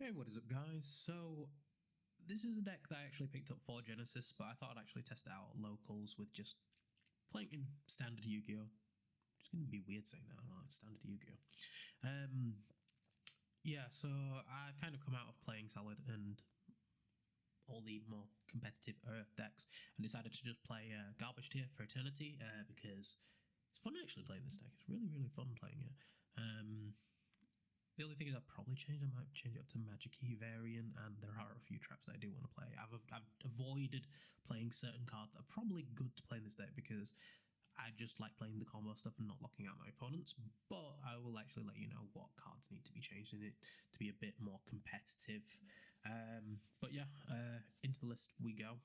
Hey, what is up, guys? So, this is a deck that I actually picked up for Genesis, but I thought I'd actually test it out at locals with just playing in standard Yu-Gi-Oh! It's going to be weird saying that, oh, it's standard Yu-Gi-Oh! Yeah, so I've kind of come out of playing Solid and all the more competitive Earth decks and decided to just play Garbage Tier for Eternity because it's fun actually playing this deck. It's really, really fun playing it. The only thing is I'd probably change, I might change it up to Magic Key variant, and there are a few traps that I do want to play. I've avoided playing certain cards that are probably good to play in this deck because I just like playing the combo stuff and not locking out my opponents, but I will actually let you know what cards need to be changed in it to be a bit more competitive. But yeah, into the list we go.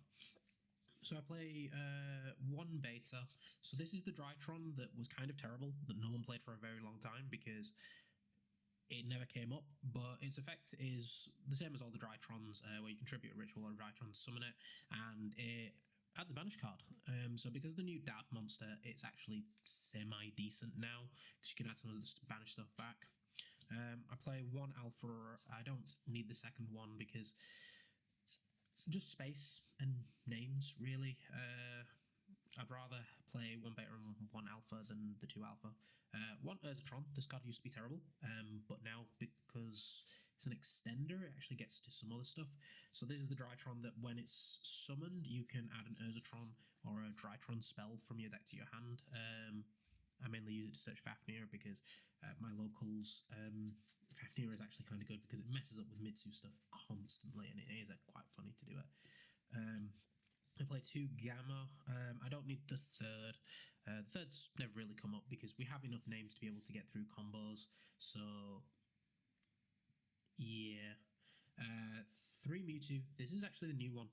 So I play one beta. So this is the Drytron that was kind of terrible, that no one played for a very long time because it never came up, but its effect is the same as all the Drytrons, where you contribute a ritual or a Drytron to summon it, and it adds a banish card. So because of the new Dad monster, it's actually semi-decent now, because you can add some of the banished stuff back. I play one Alpha. I don't need the second one because just space and names, really. I'd rather play one beta and one alpha than the two alpha. One Drytron. This card used to be terrible, but now because it's an extender, it actually gets to some other stuff. So this is the Drytron that when it's summoned, you can add an Drytron or a Drytron spell from your deck to your hand. I mainly use it to search Fafnir because my locals, Fafnir is actually kind of good because it messes up with Mitsu stuff constantly, and it is quite funny to do it. I play two Gamma. I don't need the third. The third's never really come up because we have enough names to be able to get through combos. So, yeah. 3 Mewtwo. This is actually the new one.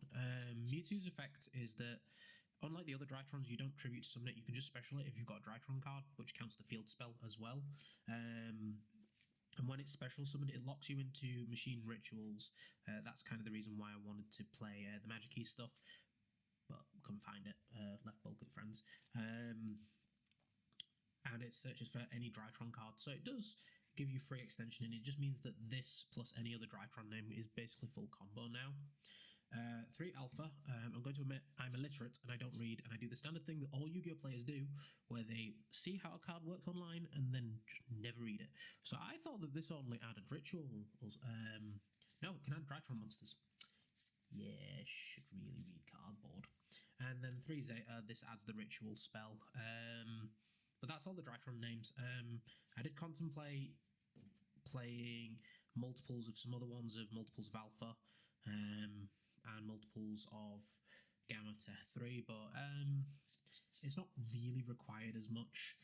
Mewtwo's effect is that, unlike the other Drytrons, you don't tribute to summon it. You can just special it if you've got a Drytron card, which counts the field spell as well. And when it's special summoned, it locks you into machine rituals. That's kind of the reason why I wanted to play the Magic Key stuff, but couldn't find it, left bulk at friends. And it searches for any Drytron card, so it does give you free extension, and it just means that this plus any other Drytron name is basically full combo now. 3 Alpha. I'm going to admit I'm illiterate and I don't read, and I do the standard thing that all Yu-Gi-Oh players do, where they see how a card works online and then just never read it. So I thought that this only added rituals. No, it can add Drytron monsters. Yeah, should really read cardboard. And then 3 Zeta, this adds the ritual spell. But that's all the Drytron names. I did contemplate playing multiples of some other ones, of multiples of Alpha, and multiples of Gamma to 3, but it's not really required as much.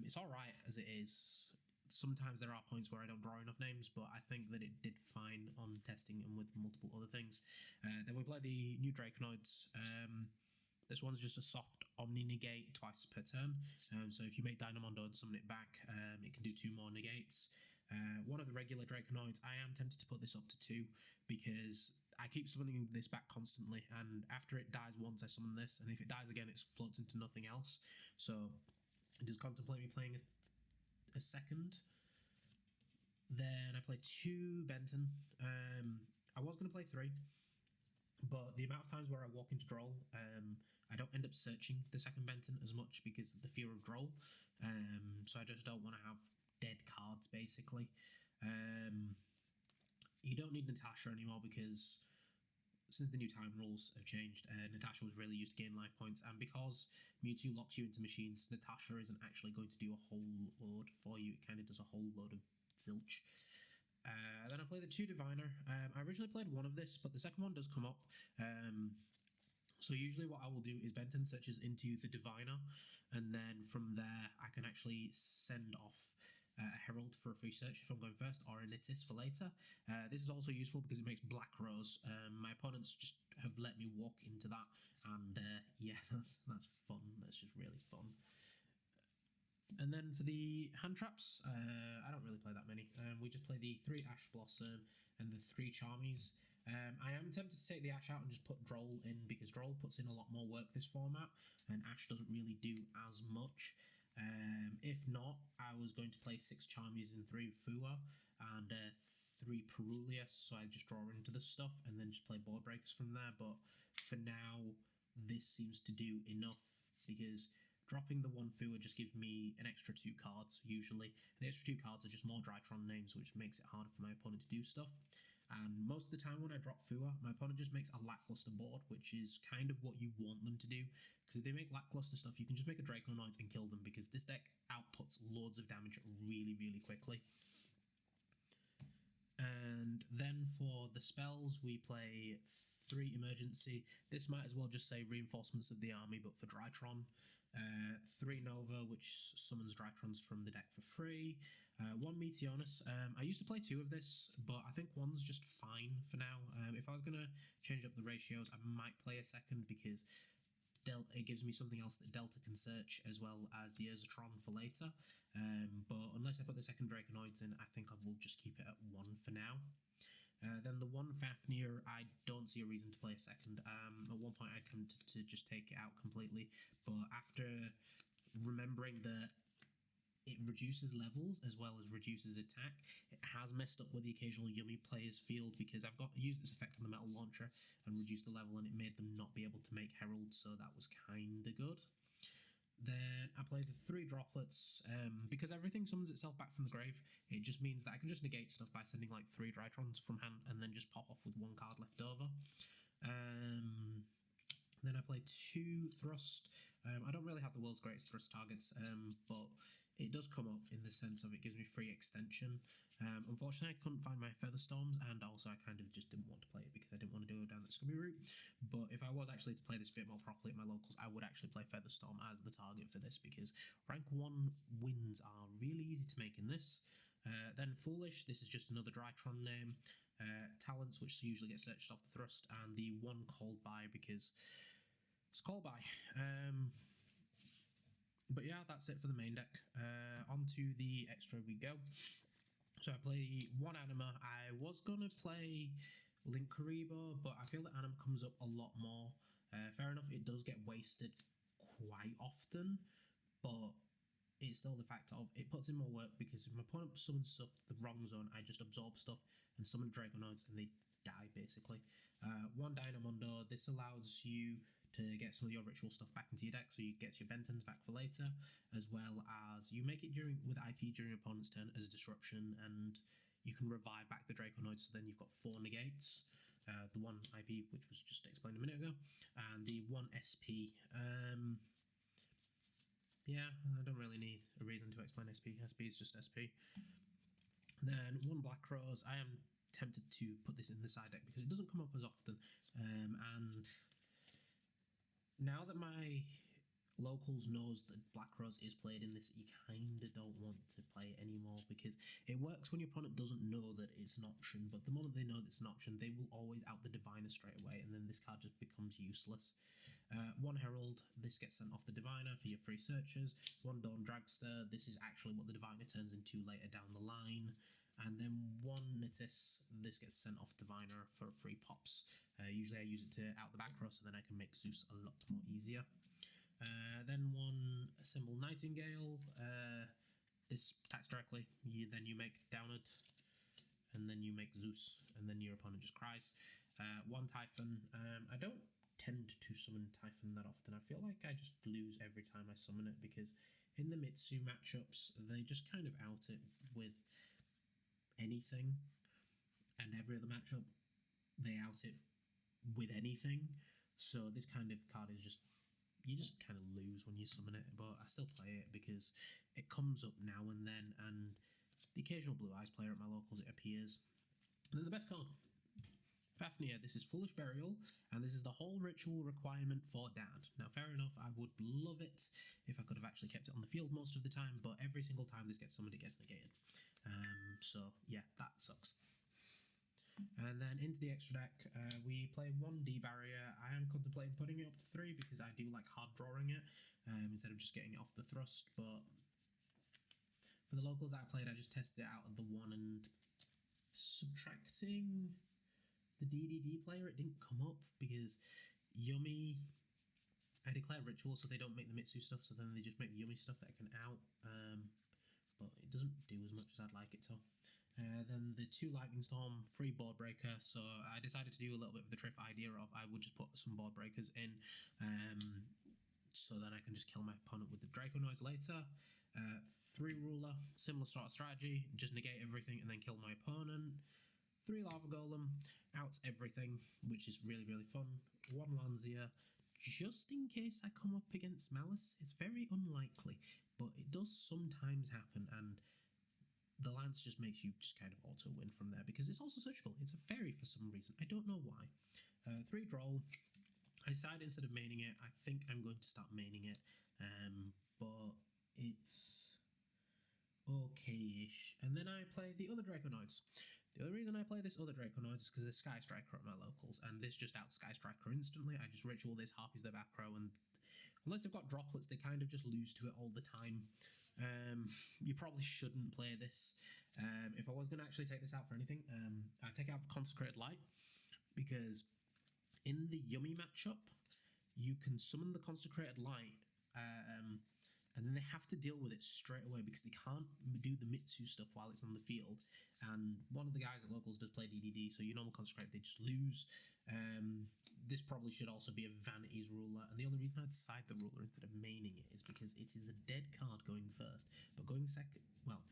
It's alright as it is. Sometimes there are points where I don't draw enough names, but I think that it did fine on testing and with multiple other things. Then we play the new Draconoids. This one's just a soft Omni Negate twice per turn. So if you make Dynamondo and summon it back, it can do 2 more negates. One of the regular Draconoids, I am tempted to put this up to 2 because I keep summoning this back constantly, and after it dies once, I summon this, and if it dies again, it floats into nothing else. So it does contemplate me playing a second. Then I play 2 Benton. I was going to play 3, but the amount of times where I walk into Droll, I don't end up searching the second Benton as much because of the fear of Droll. So I just don't want to have dead cards, basically. You don't need Natasha anymore because since the new time rules have changed, Natasha was really used to gain life points, and because Mewtwo locks you into machines, Natasha isn't actually going to do a whole load for you. It kind of does a whole load of zilch. Then I play the 2 Diviner. I originally played one of this, but the second one does come up. So usually what I will do is Benton searches into the Diviner, and then from there I can actually send off a Herald for a free search if I'm going first, or a Nittis for later. This is also useful because it makes Black Rose. My opponents just have let me walk into that, and yeah, that's fun. That's just really fun. And then for the hand traps, I don't really play that many. We just play the 3 Ash Blossom and the 3 Charmies. I am tempted to take the Ash out and just put Droll in because Droll puts in a lot more work this format, and Ash doesn't really do as much. If not, I was going to play 6 Charmies and 3 Fua, and 3 Perulius, so I just draw into the stuff and then just play board breakers from there. But for now, this seems to do enough because dropping the 1 Fua just gives me an extra 2 cards usually. And the extra 2 cards are just more Drytron names, which makes it harder for my opponent to do stuff. And most of the time when I drop Fua, my opponent just makes a lackluster board, which is kind of what you want them to do. Because if they make lackluster stuff, you can just make a Draconoid and kill them, because this deck outputs loads of damage really, really quickly. And then for the spells, we play 3 Emergency. This might as well just say Reinforcements of the Army, but for Drytron. 3 Nova, which summons Drytrons from the deck for free. 1 Meteorus. I used to play 2 of this, but I think 1's just fine for now. If I was going to change up the ratios, I might play a second, because it gives me something else that Delta can search, as well as the Urzatron for later. But unless I put the second Draconoids in, I think I will just keep it at 1 for now. Then the 1 Fafnir, I don't see a reason to play a second. At one point I attempted to just take it out completely, but after remembering that it reduces levels as well as reduces attack, it has messed up with the occasional Yummy player's field, because I've used this effect on the Metal Launcher and reduced the level, and it made them not be able to make Heralds, so that was kinda good. Then I play the 3 Droplets. Because everything summons itself back from the grave, it just means that I can just negate stuff by sending like 3 Drytrons from hand and then just pop off with 1 card left over. Then I play 2 Thrust. I don't really have the world's greatest thrust targets, but it does come up in the sense of it gives me free extension. Unfortunately, I couldn't find my Featherstorms, and also I kind of just didn't want to play it because I didn't want to go down the scummy route. But if I was actually to play this a bit more properly at my locals, I would actually play Featherstorm as the target for this, because rank 1 wins are really easy to make in this. Then Foolish, this is just another Drytron name. Talents, which usually get searched off the thrust, and the 1 Called By, because it's Called By. But yeah, that's it for the main deck. Onto the extra we go. So I play 1 Anima. I was going to play Linkuriboh, but I feel that Anima comes up a lot more. Fair enough, it does get wasted quite often, but it's still the fact of it puts in more work, because if my opponent summons stuff the wrong zone, I just absorb stuff and summon Draconoids and they die basically. 1 Dynamondo. This allows you to get some of your ritual stuff back into your deck, so you get your Bentons back for later, as well as you make it with IP during your opponent's turn as a disruption, and you can revive back the Draconoid, so then you've got 4 negates. The 1 IP, which was just explained a minute ago, and the 1 SP. Yeah, I don't really need a reason to explain SP. SP is just SP. Then 1 Black Rose. I am tempted to put this in the side deck because it doesn't come up as often, and now that my locals knows that Black Rose is played in this, you kinda don't want to play it anymore, because it works when your opponent doesn't know that it's an option, but the moment they know that it's an option, they will always out the Diviner straight away, and then this card just becomes useless. 1 Herald. This gets sent off the Diviner for your free searches. 1 Dawn Dragster. This is actually what the Diviner turns into later down the line. And then 1 Nittis. This gets sent off Diviner for free pops. Usually I use it to out the back row, so then I can make Zeus a lot more easier. Then 1 Assemble Nightingale. This attacks directly. Then you make Downard, and then you make Zeus, and then your opponent just cries. 1 Typhon. I don't tend to summon Typhon that often. I feel like I just lose every time I summon it, because in the Mitsu matchups, they just kind of out it with anything, and every other matchup, they out it with anything. So this kind of card is just, you just kind of lose when you summon it, but I still play it because it comes up now and then, and the occasional Blue Eyes player at my locals, it appears. And then the best card, Fafnir. This is Foolish Burial, and this is the whole ritual requirement for Dad. Now, fair enough, I would love it if I could have actually kept it on the field most of the time, but every single time this gets summoned, it gets negated. So, yeah, that sucks. And then into the extra deck, we play 1 D-Barrier. I am contemplating putting it up to 3 because I do like hard drawing it instead of just getting it off the thrust, but for the locals that I played, I just tested it out at the 1 and subtracting the DDD player, it didn't come up because Yummy, I declare ritual so they don't make the Mitsu stuff, so then they just make the Yummy stuff that I can out, but it doesn't do as much as I'd like it to. Then the 2 Lightning Storm, 3 Board Breaker. So I decided to do a little bit of the Triff idea of I would just put some Board Breakers in, so then I can just kill my opponent with the Draco Noise later. 3 Ruler, similar sort of strategy, just negate everything and then kill my opponent. 3 Lava Golem, outs everything, which is really, really fun. 1 Lanzia, just in case I come up against Malice. It's very unlikely, but it does sometimes happen, and the Lance just makes you just kind of auto-win from there, because it's also searchable. It's a fairy for some reason. I don't know why. 3 Droll. I decided instead of maining it, I think I'm going to start maining it, but it's okay-ish. And then I play the other Draconoids. The other reason I play this other Draconoids is because there's Sky Striker at my locals, and this just outs Sky Striker instantly. I just ritual this, Harpies their back row, and unless they've got droplets, they kind of just lose to it all the time. You probably shouldn't play this. If I was going to actually take this out for anything, I'd take it out for Consecrated Light, because in the Yummy matchup, you can summon the Consecrated Light, and then they have to deal with it straight away because they can't do the Mitsu stuff while it's on the field. And one of the guys at locals does play DDD, so you normal Consecrate, they just lose. This probably should also be a Vanities ruler, and the only reason I'd side the ruler instead of maining it is because it is a dead card going first, but going second, well,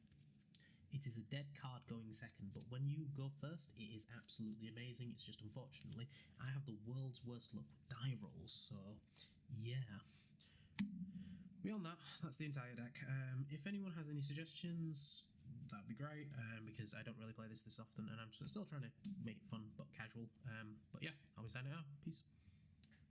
it is a dead card going second, but when you go first, it is absolutely amazing. It's just, unfortunately, I have the world's worst luck with die rolls, so yeah. Beyond that, that's the entire deck. If anyone has any suggestions, that'd be great, because I don't really play this often, and I'm still trying to make it fun but casual. But yeah, I'll be signing out. Peace.